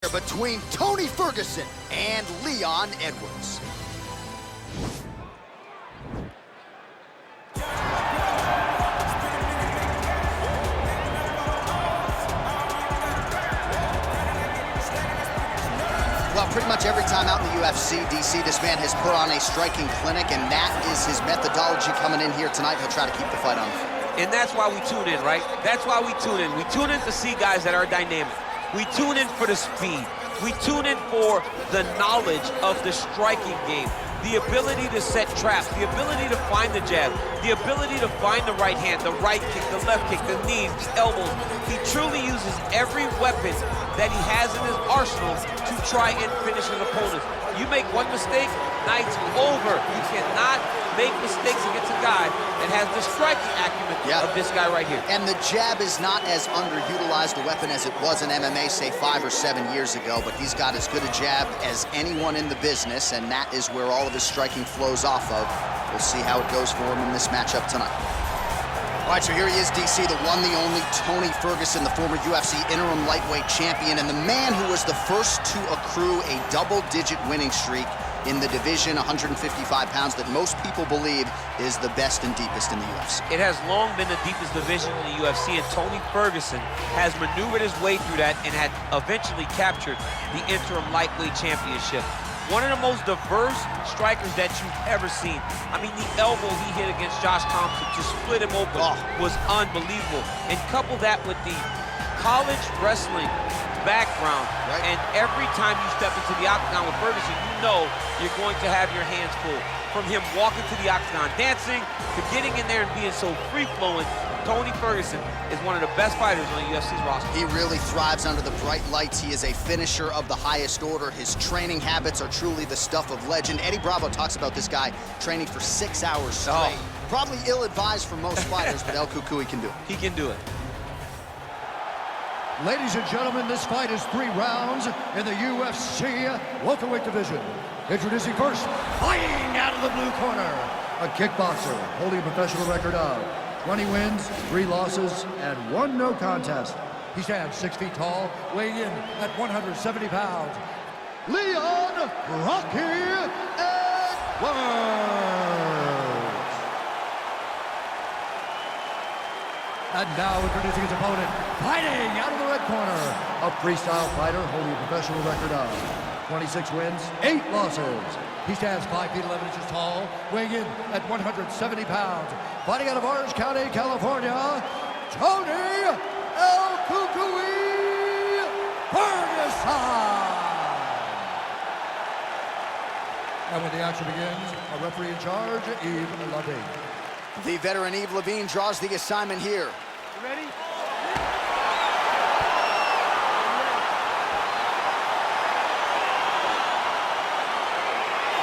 Between Tony Ferguson and Leon Edwards. Well, pretty much every time out in the UFC, DC, this man has put on a striking clinic, and that is his methodology coming in here tonight. He'll try to keep the fight on. And that's why we tune in, right? That's why we tune in. We tune in to see guys that are dynamic. We tune in for the speed. We tune in for the knowledge of the striking game, the ability to set traps, the ability to find the jab, the ability to find the right hand, the right kick, the left kick, the knees, the elbows. He truly uses every weapon that he has in his arsenal to try and finish his opponent. You make one mistake, night's over. You cannot make mistakes against a guy that has the striking acumen of this guy right here. And the jab is not as underutilized a weapon as it was in MMA, say 5 or 7 years ago, but he's got as good a jab as anyone in the business, and that is where all of his striking flows off of. We'll see how it goes for him in this matchup tonight. All right, so here he is, DC, the one, the only Tony Ferguson, the former UFC interim lightweight champion, and the man who was the first to accrue a double-digit winning streak in the division, 155 pounds, that most people believe is the best and deepest in the UFC. It has long been the deepest division in the UFC, and Tony Ferguson has maneuvered his way through that and had eventually captured the interim lightweight championship. One of the most diverse strikers that you've ever seen. I mean, the elbow he hit against Josh Thompson to split him open was unbelievable. And couple that with the college wrestling background, and every time you step into the octagon with Ferguson, you know you're going to have your hands full. From him walking to the octagon dancing, to getting in there and being so free-flowing, Tony Ferguson is one of the best fighters on the UFC's roster. He really thrives under the bright lights. He is a finisher of the highest order. His training habits are truly the stuff of legend. Eddie Bravo talks about this guy training for 6 hours straight. Probably ill-advised for most fighters, but El Cucuy can do it. He can do it. Ladies and gentlemen, this fight is 3 rounds in the UFC welterweight division. Introducing first, fighting out of the blue corner, a kickboxer holding a professional record of 20 wins, 3 losses, and 1 no contest. He stands 6 feet tall, weighing in at 170 pounds. Leon Rocky Edwards. And now introducing his opponent, fighting out of the red corner, a freestyle fighter holding a professional record of 26 wins, 8 losses. He stands 5 feet 11 inches tall, weighing in at 170 pounds. Fighting out of Orange County, California, Tony El Cucuy Ferguson. And when the action begins, a referee in charge, Yves Levine. The veteran Yves Levine draws the assignment here. You ready?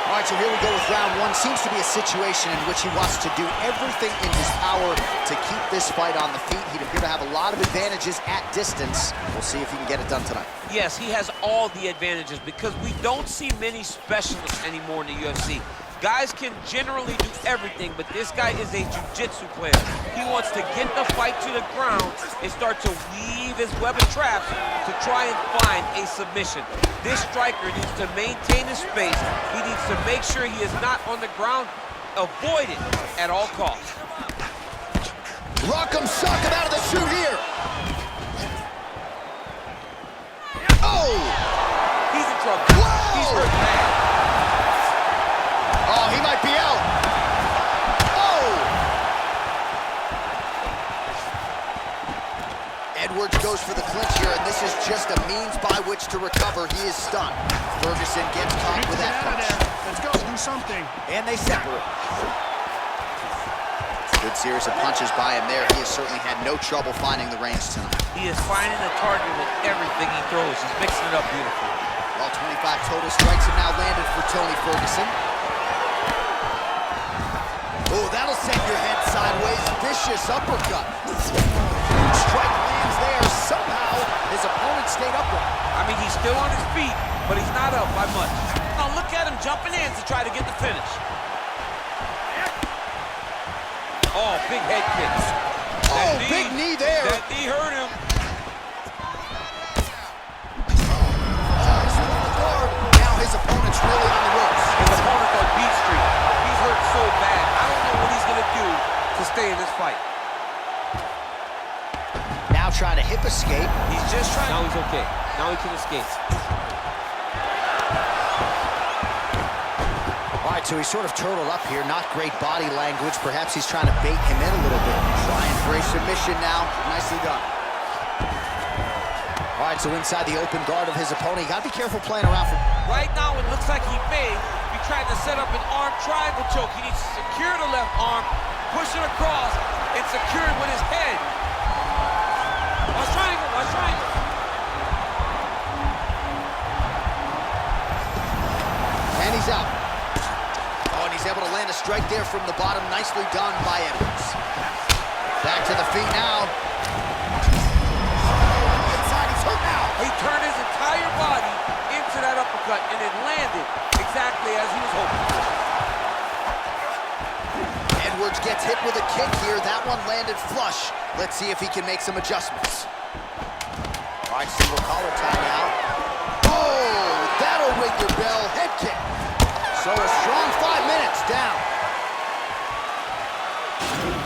All right, so here we go with round 1. Seems to be a situation in which he wants to do everything in his power to keep this fight on the feet. He'd appear to have a lot of advantages at distance. We'll see if he can get it done tonight. Yes, he has all the advantages because we don't see many specialists anymore in the UFC. Guys can generally do everything, but this guy is a jiu-jitsu player. He wants to get the fight to the ground and start to weave his web of traps to try and find a submission. This striker needs to maintain his space. He needs to make sure he is not on the ground. Avoid it at all costs. Rock'em sock'em out of the chute here. Oh! He's in trouble. Whoa! He's hurt bad. Oh, he might be out. Oh! Edwards goes for the clinch here, and this is just a means by which to recover. He is stunned. Ferguson gets caught with that punch. Let's go, do something. And they separate. Good series of punches by him there. He has certainly had no trouble finding the range tonight. He is finding the target with everything he throws. He's mixing it up beautifully. Well, 25 total strikes have now landed for Tony Ferguson. Oh, that'll send your head sideways. Vicious uppercut. Strike lands there. Somehow, his opponent stayed upright. I mean, he's still on his feet, but he's not up by much. Now look at him jumping in to try to get the finish. Oh, big head kick. Oh, big knee there. That knee hurt him. hip escape. He's just trying. Now he's okay. Now he can escape. All right, so he's sort of turtled up here. Not great body language. Perhaps he's trying to bait him in a little bit. Trying for a submission now. Nicely done. All right, so inside the open guard of his opponent. You got to be careful playing around for... Right now, it looks like he may be trying to set up an arm triangle choke. He needs to secure the left arm, push it across, and secure it with his head. Watch triangle, watch triangle. And he's out. Oh, and he's able to land a strike there from the bottom. Nicely done by Edwards. Back to the feet now. Inside, he's hurt now. He turned his entire body into that uppercut, and it landed exactly as he was hoping for. Edwards gets hit with a kick here. That one landed flush. Let's see if he can make some adjustments. All right, single collar tie now. Oh, that'll ring your bell. Head kick. So a strong 5 minutes down.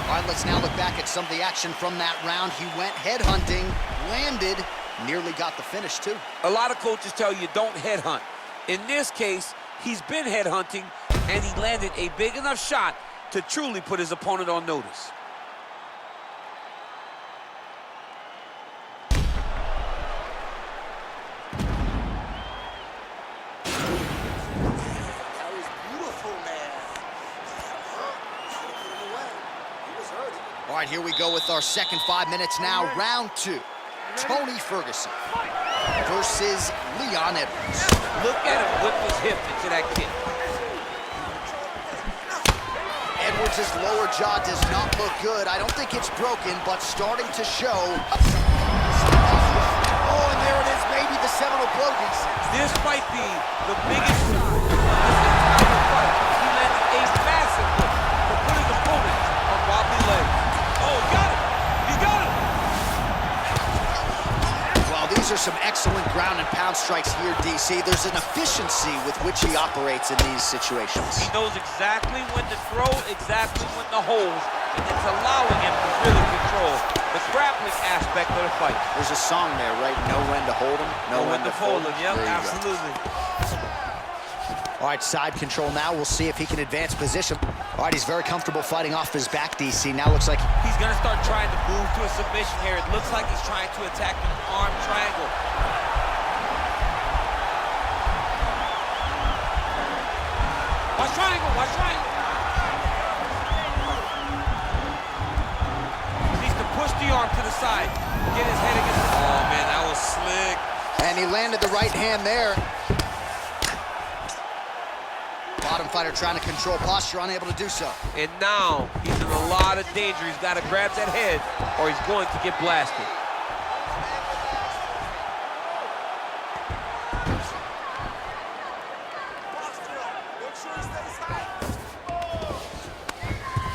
All right, let's now look back at some of the action from that round. He went headhunting, landed, nearly got the finish too. A lot of coaches tell you don't headhunt. In this case, he's been headhunting, and he landed a big enough shot to truly put his opponent on notice. All right, here we go with our second 5 minutes now. Round two. Tony Ferguson versus Leon Edwards. Look at him whip his hip into that kick. Edwards' lower jaw does not look good. I don't think it's broken, but starting to show. Oh, and there it is, maybe the seminal blow. This might be the biggest shot of this entire fight. He landed a massive hook for putting opponents on wobbly legs. Oh, got it! He got it! Well, these are some excellent ground and pound strikes here, DC. There's an efficiency with which he operates in these situations. He knows exactly when to throw, exactly when to hold, and it's allowing him to really control the grappling aspect of the fight. There's a song there, right? Know when to hold him, know when to fold him. Yep, absolutely. All right, side control now. We'll see if he can advance position. All right, he's very comfortable fighting off his back, DC. Now looks like he's gonna start trying to move to a submission here. It looks like he's trying to attack an arm triangle. Watch triangle, watch triangle. He needs to push the arm to the side. Get his head against the... Oh, man, that was slick. And he landed the right hand there. Bottom fighter trying to control posture, unable to do so. And now he's in a lot of danger. He's got to grab that head or he's going to get blasted.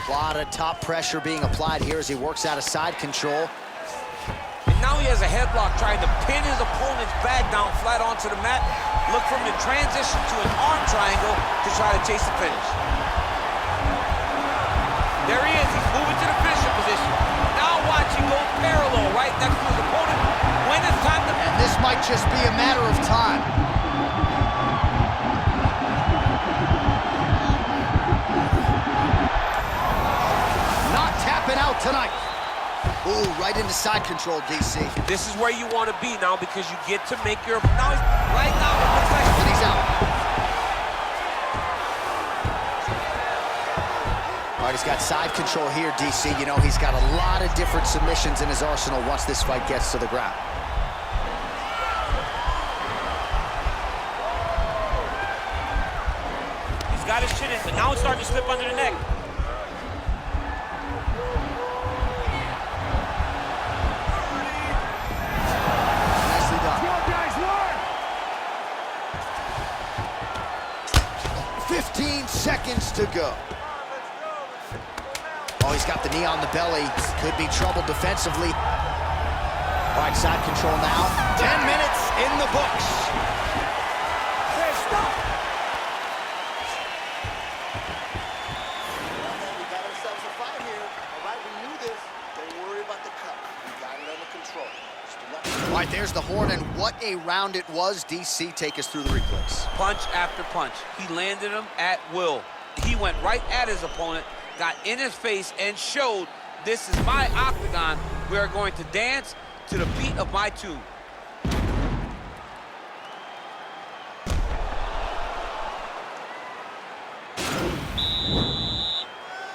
A lot of top pressure being applied here as he works out of side control. And now he has a headlock trying to pin his opponent's back down flat onto the mat. Look for him to transition to an arm triangle to try to chase the finish. There he is. He's moving to the finishing position. Now watch him go parallel right next to his opponent. When it's time to... And this might just be a matter of time. Not tapping out tonight. Ooh, right into side control, DC. This is where you want to be now because you get to make your... Now he's... Right now, it looks like... And he's out. All right, he's got side control here, DC. You know, he's got a lot of different submissions in his arsenal once this fight gets to the ground. He's got his chin in, but now it's starting to slip under the neck. Nicely done. 15 seconds to go. Oh, he's got the knee on the belly. Could be trouble defensively. All right, side control now. 10 minutes in the books. Stop! We got ourselves a fight here. All right, we knew this. Don't worry about the cut. We got it under control. there's the horn, and what a round it was. DC, take us through the replays. Punch after punch. He landed him at will. He went right at his opponent, got in his face, and showed, this is my octagon. We are going to dance to the beat of my tune.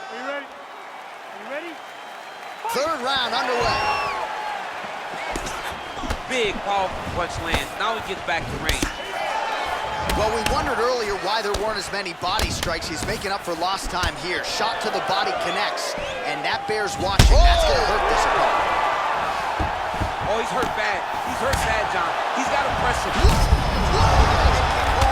Are you ready? Are you ready? Third round underway. Big, powerful punch lands. Now he gets back to range. Well, we wondered earlier why there weren't as many body strikes. He's making up for lost time here. Shot to the body connects, and that bears watching. That's going to hurt this opponent. Oh, he's hurt bad. He's hurt bad, John. He's got to press him.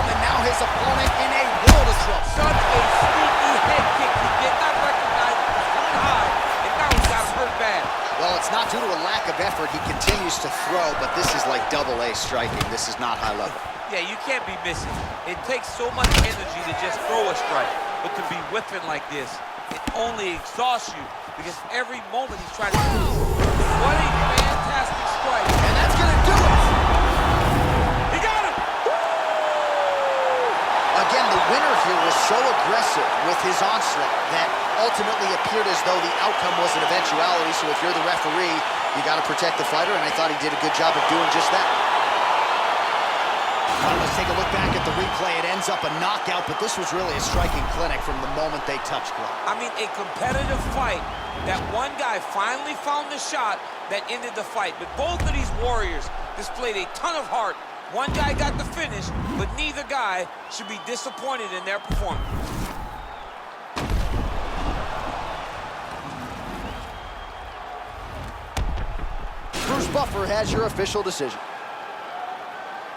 And now his opponent in a world of trouble. Such a sneaky head kick. He did not recognize it was coming high, and now he's got him hurt bad. Well, it's not due to a lack of effort. He continues to throw, but this is like double-A striking. This is not high level. Yeah, you can't be missing. It takes so much energy to just throw a strike, but to be whipping like this, it only exhausts you because every moment he's trying to do. What a fantastic strike. And that's going to do it. He got him. Again, the winner here was so aggressive with his onslaught that ultimately appeared as though the outcome was an eventuality. So if you're the referee, you got to protect the fighter, and I thought he did a good job of doing just that. Let's take a look back at the replay. It ends up a knockout, but this was really a striking clinic from the moment they touched glove. I mean, a competitive fight that one guy finally found the shot that ended the fight. But both of these warriors displayed a ton of heart. One guy got the finish, but neither guy should be disappointed in their performance. Bruce Buffer has your official decision.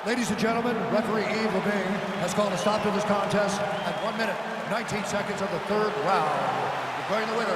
Ladies and gentlemen, referee Yves Levine has called a stop to this contest at 1 minute, 19 seconds of the third round. Declaring the winner